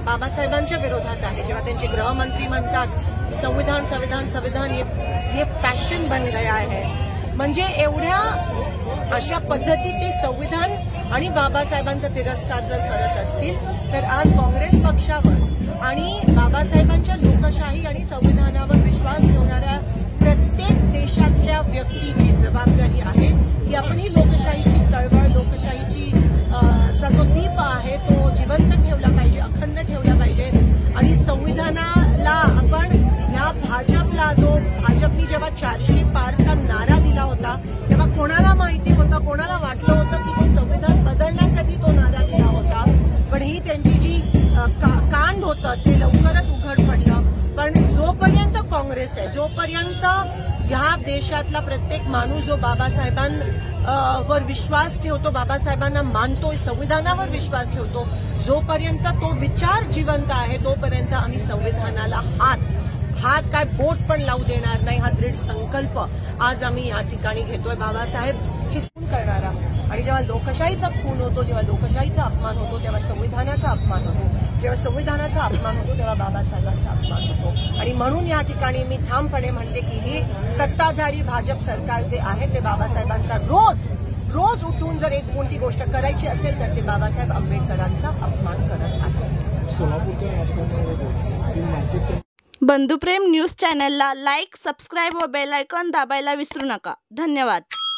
बाबासाहेबांच्या विरोधात आहे, जेव्हा त्यांचे गृहमंत्री म्हणतात संविधान संविधान संविधान, ये फॅशन बन गया है, म्हणजे एवढ्या अशा पद्धती ते संविधान आणि बाबासाहेबांचा तिरस्कार जर करत असतील तर आज काँग्रेस पक्षावर आणि बाबासाहेबांच्या लोकशाही आणि संविधानावर विश्वास ठेवणाऱ्या प्रत्येक देशातल्या व्यक्तीची जबाबदारी आहे की आपण ही लोकशाहीची चळवळ, लोकशाहीची चा जो दीप आहे तो जिवंत ठेवला पाहिजे, अखंड ठेवला पाहिजे। आणि संविधानाला आपण ह्या भाजपला, जो भाजपनी जेव्हा 400 पारचा नारा दिला होता तेव्हा कोणाला माहिती होतं, कोणाला वाटलं होतं की तो संविधान बदलण्यासाठी तो नारा दिला होता, पण ही त्यांची जी कांड होतं ते लवकरच उघड पडलं। पण जोपर्यंत काँग्रेस आहे, जोपर्यंत ह्या देशातला प्रत्येक माणूस जो बाबासाहेबांवर विश्वास ठेवतो, बाबासाहेबांना मानतो, संविधानावर विश्वास ठेवतो, जोपर्यंत तो विचार जिवंत आहे तोपर्यंत आम्ही संविधानाला हात काय बोट पण लावू देणार नाही, हा दृढ संकल्प आज आम्ही या ठिकाणी घेतोय। बाबासाहेब हिसकून करणारा आणि जेव्हा लोकशाहीचा खून होतो, जेव्हा लोकशाहीचा अपमान होतो तेव्हा संविधानाचा अपमान होतो, जेव्हा संविधानाचा अपमान होतो तेव्हा बाबासाहेबांचा अपमान होतो। आणि म्हणून या ठिकाणी मी ठामपणे म्हणते की ही सत्ताधारी भाजप सरकार जे आहे ते बाबासाहेबांचा रोज उठून जर एक कोणती गोष्ट करायची असेल तर ते बाबासाहेब आंबेडकरांचा अपमान करत आहे। बंधुप्रेम न्यूज चॅनलला लाईक, सबस्क्राईब व बेल आयकॉन दाबायला विसरू नका। धन्यवाद।